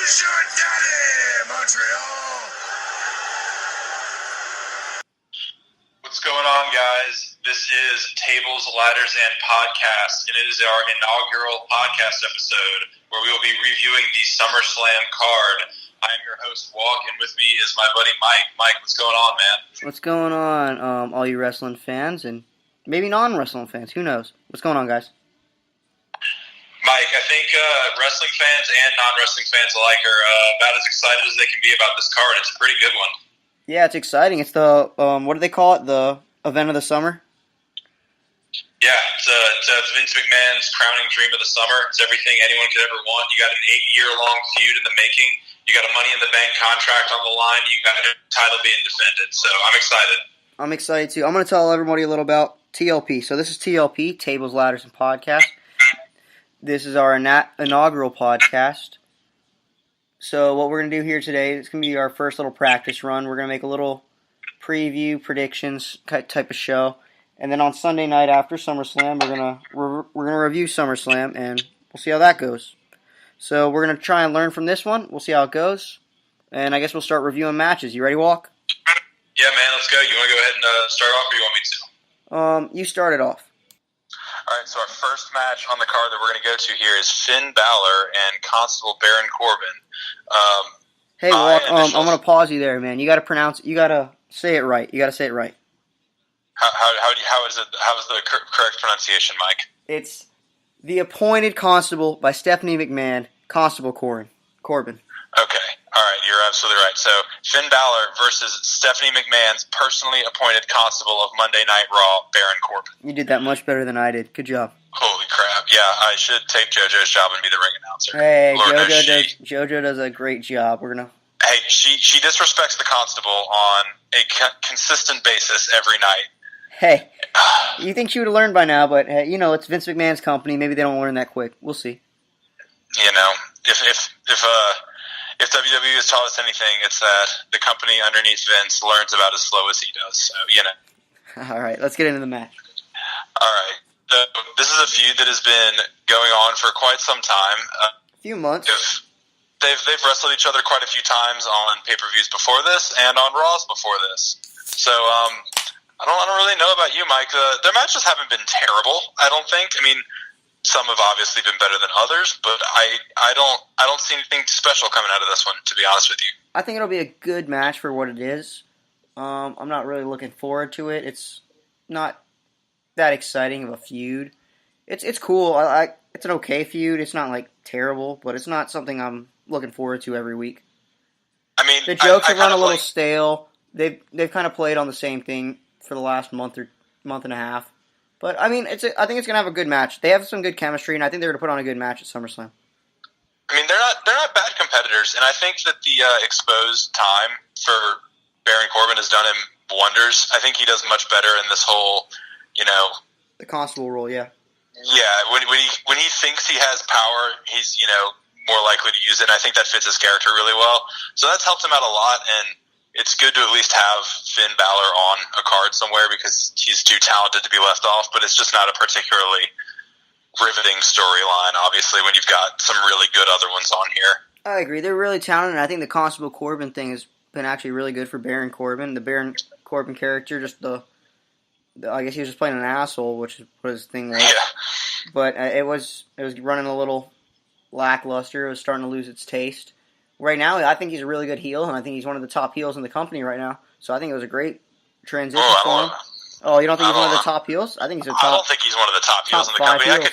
Who's your daddy, Montreal? What's going on, guys? This is Tables, Ladders, and Podcast, and it is our inaugural podcast episode where we will be reviewing the Summerslam card. I am your host, Walk, and with me is my buddy Mike. Mike, what's going on, man? What's going on, all you wrestling fans, and maybe non-wrestling fans? Who knows? What's going on, guys? Mike, I think wrestling fans and non-wrestling fans alike are about as excited as they can be about this card. It's a pretty good one. Yeah, it's exciting. It's the, what do they call it? The event of the summer? Yeah, it's Vince McMahon's crowning dream of the summer. It's everything anyone could ever want. You got an 8-year-long feud in the making. You got a Money in the Bank contract on the line. You got a title being defended. So I'm excited. I'm excited, too. I'm going to tell everybody a little about TLP. So this is TLP, Tables, Ladders, and Podcast. This is our inaugural podcast. So what we're going to do here today, it's going to be our first little practice run. We're going to make a little preview, predictions type of show. And then on Sunday night after SummerSlam, we're gonna review SummerSlam, and we'll see how that goes. So we're going to try and learn from this one. We'll see how it goes. And I guess we'll start reviewing matches. You ready, Walk? Yeah, man, let's go. You want to go ahead and start off, or you want me to? You start it off. All right, so our first match on the card that we're going to go to here is Finn Balor and Constable Baron Corbin. Hey, Walk, I'm going to pause you there, man. You got to say it right. You got to say it right. How is the correct pronunciation, Mike? It's The Appointed Constable by Stephanie McMahon, Constable Corbin. Okay. All right, you're absolutely right. So, Finn Balor versus Stephanie McMahon's personally appointed constable of Monday Night Raw, Baron Corbin. You did that much better than I did. Good job. Holy crap. Yeah, I should take JoJo's job and be the ring announcer. Hey, JoJo does a great job. Hey, she disrespects the constable on a consistent basis every night. Hey, you think she would have learned by now, but hey, it's Vince McMahon's company. Maybe they don't learn that quick. We'll see. If WWE has taught us anything, it's that the company underneath Vince learns about as slow as he does. So, All right, let's get into the match. All right. This is a feud that has been going on for quite some time. A few months. They've wrestled each other quite a few times on pay-per-views before this and on Raws before this. So, I don't really know about you, Mike. Their matches haven't been terrible, I don't think. I mean, some have obviously been better than others, but I don't see anything special coming out of this one, to be honest with you. I think it'll be a good match for what it is. I'm not really looking forward to it. It's not that exciting of a feud. It's cool. It's an okay feud. It's not like terrible, but it's not something I'm looking forward to every week. I mean, the jokes have run a little stale. They've kind of played on the same thing for the last month and a half. But, I mean, I think it's going to have a good match. They have some good chemistry, and I think they're going to put on a good match at SummerSlam. I mean, they're not bad competitors, and I think that the exposed time for Baron Corbin has done him wonders. I think he does much better in this whole, the constable role, yeah. Yeah, when he thinks he has power, he's, more likely to use it, and I think that fits his character really well. So that's helped him out a lot, and it's good to at least have Finn Balor on a card somewhere because he's too talented to be left off, but it's just not a particularly riveting storyline, obviously, when you've got some really good other ones on here. I agree. They're really talented, and I think the Constable Corbin thing has been actually really good for Baron Corbin. The Baron Corbin character, I guess he was just playing an asshole, which is what his thing was. Yeah. But it was running a little lackluster. It was starting to lose its taste. Right now, I think he's a really good heel, and I think he's one of the top heels in the company right now. So I think it was a great transition for him. Oh, you don't think he's one of the top heels? I think he's a top. I don't think he's one of the top heels in the company. Heels.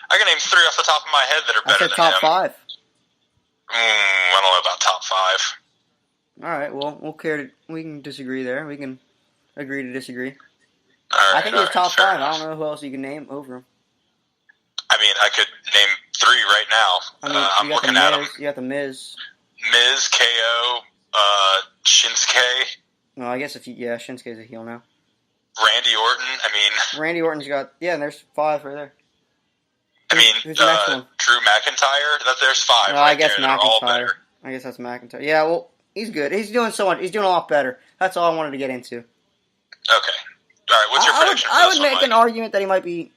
I could name 3 off the top of my head that are better than top him. 5. I don't know about top 5. All right, well, we can disagree there. We can agree to disagree. All right, I think he's top 5. Enough. I don't know who else you can name over him. I mean, I could name 3 right now. I'm looking at them. You got the Miz. Miz, KO, Shinsuke. No, I guess Shinsuke's a heel now. Randy Orton. Randy Orton's got, and there's 5 right there. Who's the next one? Drew McIntyre. There's 5. No, right I guess there. McIntyre. I guess that's McIntyre. Yeah, well, he's good. He's doing so much. He's doing a lot better. That's all I wanted to get into. Okay. All right. What's your prediction? I would make an argument that he might be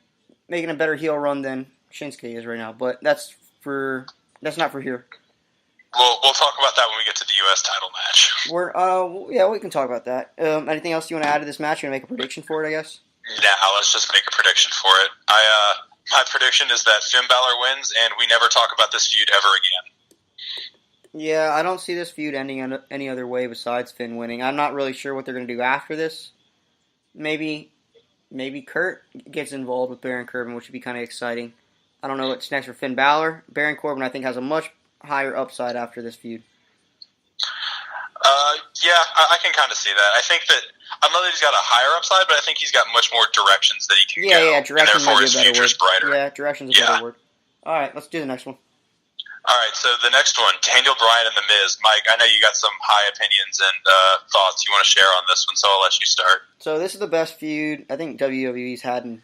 making a better heel run than Shinsuke is right now, but that's not for here. We'll talk about that when we get to the U.S. title match. Yeah, we can talk about that. Anything else you want to add to this match? You want to make a prediction for it, I guess? Now let's just make a prediction for it. My prediction is that Finn Balor wins, and we never talk about this feud ever again. Yeah, I don't see this feud ending any other way besides Finn winning. I'm not really sure what they're going to do after this. Maybe Kurt gets involved with Baron Corbin, which would be kind of exciting. I don't know what's next for Finn Balor. Baron Corbin, I think, has a much higher upside after this feud. Yeah, I can kind of see that. I think that I don't know that he's got a higher upside, but I think he's got much more directions that he can go. Yeah, direction and therefore might be a better his future's word. brighter. Yeah, direction's a better word. All right, let's do the next one. All right, so the next one, Daniel Bryan and The Miz. Mike, I know you got some high opinions and thoughts you want to share on this one, so I'll let you start. So this is the best feud I think WWE's had in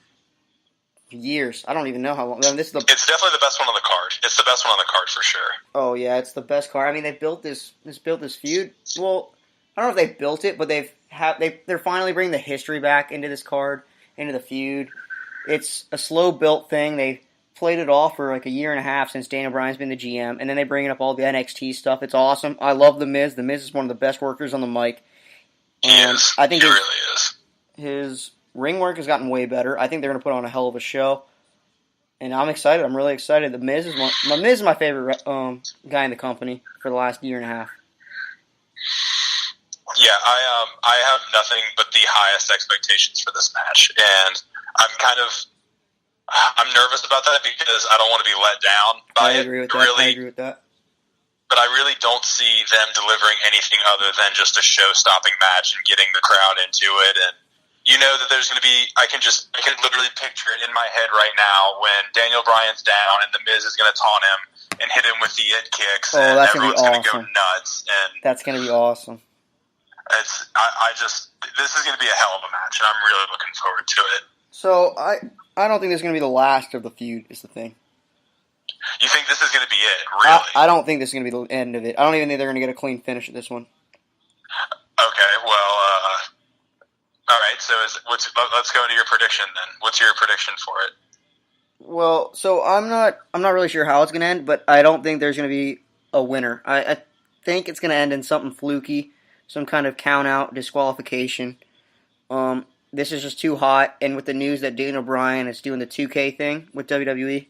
years. I don't even know how long. It's definitely the best one on the card. It's the best one on the card for sure. Oh yeah, it's the best card. I mean, they built this feud. Well, I don't know if they built it, but they're finally bringing the history back into this card, into the feud. It's a slow built thing. They played it off for like a year and a half since Daniel Bryan's been the GM, and then they bring up all the NXT stuff. It's awesome. I love The Miz. The Miz is one of the best workers on the mic. He is. I think he really is. His ring work has gotten way better. I think they're going to put on a hell of a show, and I'm excited. I'm really excited. The Miz is my favorite guy in the company for the last year and a half. Yeah, I have nothing but the highest expectations for this match, and I'm nervous about that because I don't want to be let down by I agree with that. But I really don't see them delivering anything other than just a show-stopping match and getting the crowd into it. And you know that there's going to be, I can literally picture it in my head right now when Daniel Bryan's down and The Miz is going to taunt him and hit him with the it kicks, and everyone's going to go nuts. And that's going to be awesome. This is going to be a hell of a match, and I'm really looking forward to it. So I don't think this is going to be the last of the feud, is the thing. You think this is going to be it, really? I don't think this is going to be the end of it. I don't even think they're going to get a clean finish at this one. Okay, well, all right, so let's go into your prediction then. What's your prediction for it? Well, so I'm not really sure how it's going to end, but I don't think there's going to be a winner. I think it's going to end in something fluky, some kind of count-out, disqualification. This is just too hot, and with the news that Daniel Bryan is doing the 2K thing with WWE,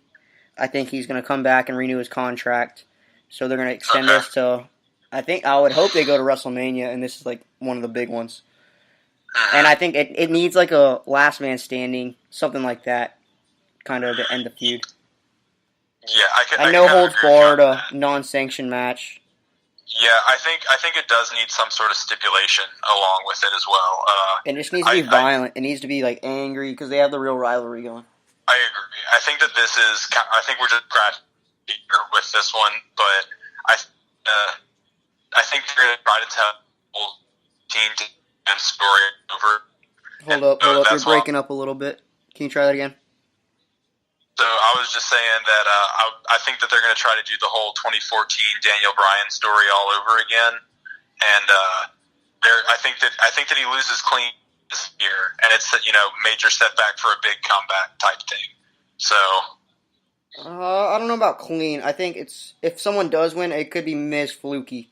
I think he's going to come back and renew his contract. So they're going to extend this to, I would hope they go to WrestleMania, and this is like one of the big ones. And I think it needs like a last man standing, something like that, kind of to end the feud. Yeah, I no holds barred, a non-sanctioned match. Yeah, I think it does need some sort of stipulation along with it as well. It just needs to be violent. It needs to be like angry because they have the real rivalry going. I agree. I think that I think we're just scratching with this one, but I think they're going to try to tell the whole team to end story over. Hold up. You're breaking up a little bit. Can you try that again? So I was just saying that I think that they're going to try to do the whole 2014 Daniel Bryan story all over again, and I think that he loses clean this year, and it's major setback for a big comeback type thing. So I don't know about clean. I think if someone does win, it could be Miz fluky,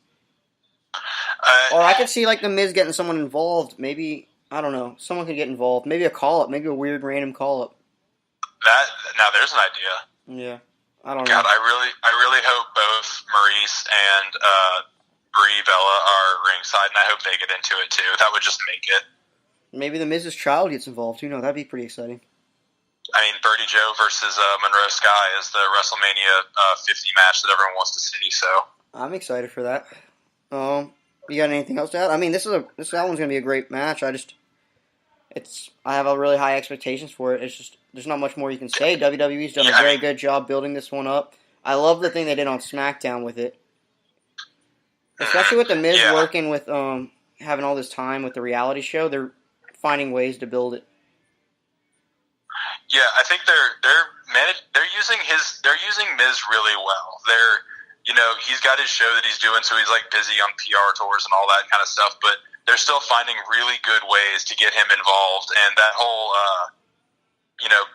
or I could see like the Miz getting someone involved. Maybe I don't know. Someone could get involved. Maybe a call up. Maybe a weird random call up. Now there's an idea. Yeah, I don't know. God, I really hope both Maurice and Brie Bella are ringside, and I hope they get into it too. That would just make it. Maybe the Miz's child gets involved. Who knows? That'd be pretty exciting. I mean, Birdie Joe versus Monroe Sky is the WrestleMania 50 match that everyone wants to see. So I'm excited for that. You got anything else to add? I mean, that one's gonna be a great match. I have a really high expectations for it. It's just there's not much more you can say. WWE's done a very good job building this one up. I love the thing they did on SmackDown with it, especially with the Miz working with having all this time with the reality show. They're finding ways to build it. Yeah, I think they're using Miz really well. He's got his show that he's doing, so he's like busy on PR tours and all that kind of stuff, but they're still finding really good ways to get him involved, and that whole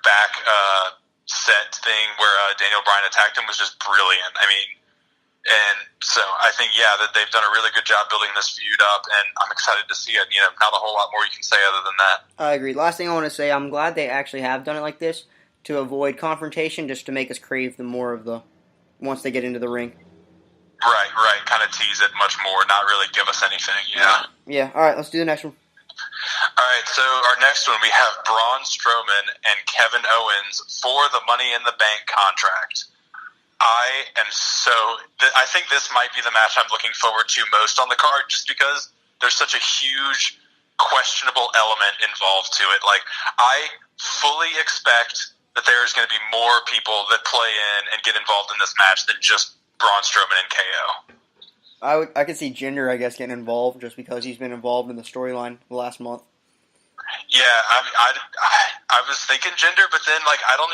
back set thing where Daniel Bryan attacked him was just brilliant. I mean, and So I think, that they've done a really good job building this feud up, and I'm excited to see it. Not a whole lot more you can say other than that. I agree. Last thing I want to say, I'm glad they actually have done it like this to avoid confrontation, just to make us crave the more of the once they get into the ring. Right. Kind of tease it much more, not really give us anything. Yeah. Yeah. All right, let's do the next one. All right, so our next one, we have Braun Strowman and Kevin Owens for the Money in the Bank contract. I think this might be the match I'm looking forward to most on the card, just because there's such a huge questionable element involved to it. Like, I fully expect that there's going to be more people that play in and get involved in this match than just Braun Strowman and KO. I could see Jinder, I guess, getting involved just because he's been involved in the storyline the last month. Yeah, I was thinking Jinder, but then I don't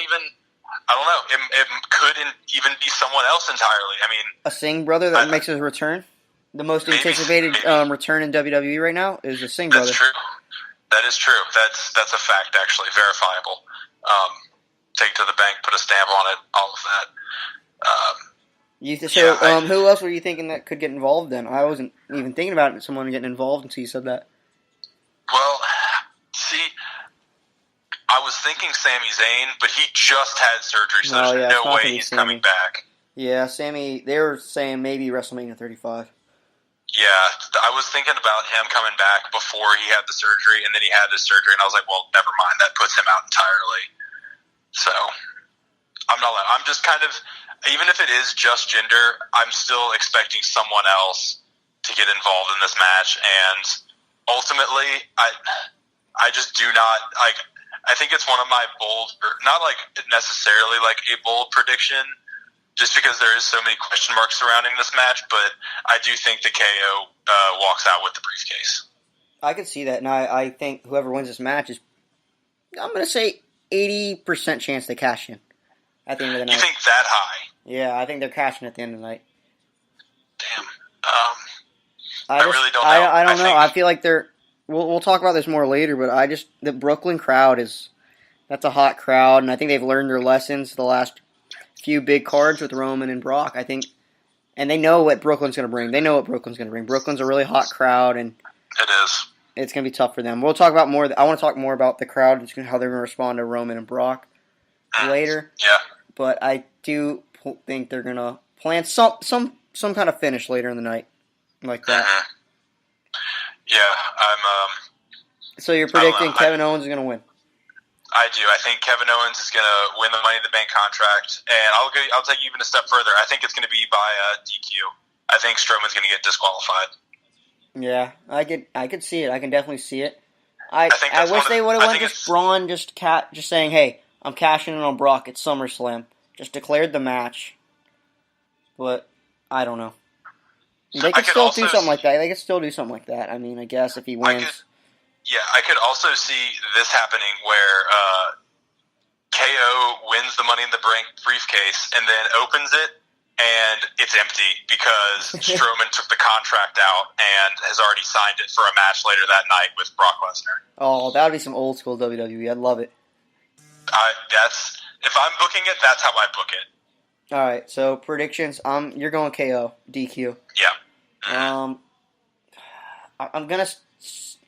know. It could even be someone else entirely. I mean, a Singh brother that makes his return. The most anticipated return in WWE right now is the Singh brother. That's true. That is true. That's a fact, actually, verifiable. Take to the bank, put a stamp on it, all of that. Who else were you thinking that could get involved then? I wasn't even thinking about someone getting involved until you said that. Well, see, I was thinking Sami Zayn, but he just had surgery, so there's no way he's coming back. Yeah, Sami, they were saying maybe WrestleMania 35. Yeah, I was thinking about him coming back before he had the surgery, and then he had his surgery, and I was like, well, never mind, that puts him out entirely. So, I'm just kind of, even if it is just Jinder, I'm still expecting someone else to get involved in this match, and ultimately, I just do not, I think it's one of my bold, not necessarily a bold prediction, just because there is so many question marks surrounding this match, but I do think the KO walks out with the briefcase. I can see that, and I think whoever wins this match is, I'm going to say 80% chance they cash in at the end of the night. You think that high? Yeah, I think they're cashing at the end of the night. Damn. I really don't know. I don't know. I feel like they're... We'll talk about this more later, but the Brooklyn crowd that's a hot crowd, and I think they've learned their lessons the last few big cards with Roman and Brock, I think, and they know what Brooklyn's going to bring. They know what Brooklyn's going to bring. Brooklyn's a really hot crowd, and it is. It's going to be tough for them. We'll talk about more. I want to talk more about the crowd and how they're going to respond to Roman and Brock later. Yeah. But I do think they're going to plan some kind of finish later in the night, like that. Mm-hmm. Yeah, So you're predicting Kevin Owens is going to win? I do. I think Kevin Owens is going to win the Money in the Bank contract, and I'll take you even a step further. I think it's going to be by DQ. I think Strowman's going to get disqualified. Yeah, I could see it. I can definitely see it. I wish they would have went just Braun, just saying, "Hey, I'm cashing in on Brock at SummerSlam." Just declared the match. But I don't know. They could still do something like that. They could still do something like that. I mean, I guess if he wins. I could also see this happening where KO wins the Money in the Bank briefcase and then opens it, and it's empty because Strowman took the contract out and has already signed it for a match later that night with Brock Lesnar. Oh, that would be some old school WWE. I'd love it. If I'm booking it, that's how I book it. All right, so predictions. You're going KO, DQ. Yeah.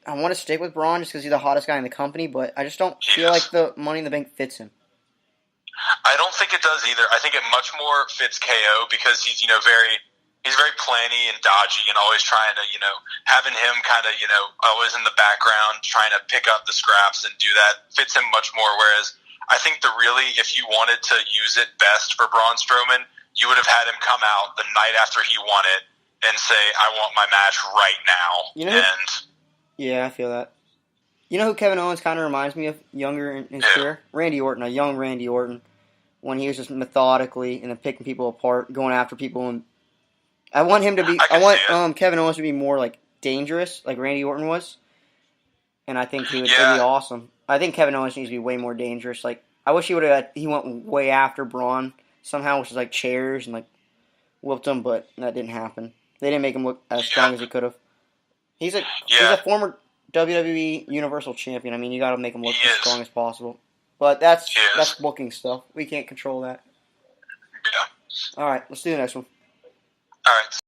I want to stick with Braun just because he's the hottest guy in the company, but I just don't feel like the Money in the Bank fits him. I don't think it does either. I think it much more fits KO because he's very planny and dodgy and always trying to, having him kind of, always in the background trying to pick up the scraps and do that fits him much more. Whereas I think if you wanted to use it best for Braun Strowman, you would have had him come out the night after he won it and say, "I want my match right now." Yeah, I feel that. You know who Kevin Owens kind of reminds me of younger in his career? Randy Orton, a young Randy Orton, when he was just methodically and then picking people apart, going after people. And I want him to be. I want Kevin Owens to be more dangerous, like Randy Orton was. And I think it'd be awesome. I think Kevin Owens needs to be way more dangerous. I wish he went way after Braun somehow, which is chairs and whooped him, but that didn't happen. They didn't make him look as strong as he could have. He's a former WWE Universal Champion. I mean, you got to make him look as strong as possible. But that's booking stuff. We can't control that. Yeah. All right, let's do the next one. All right.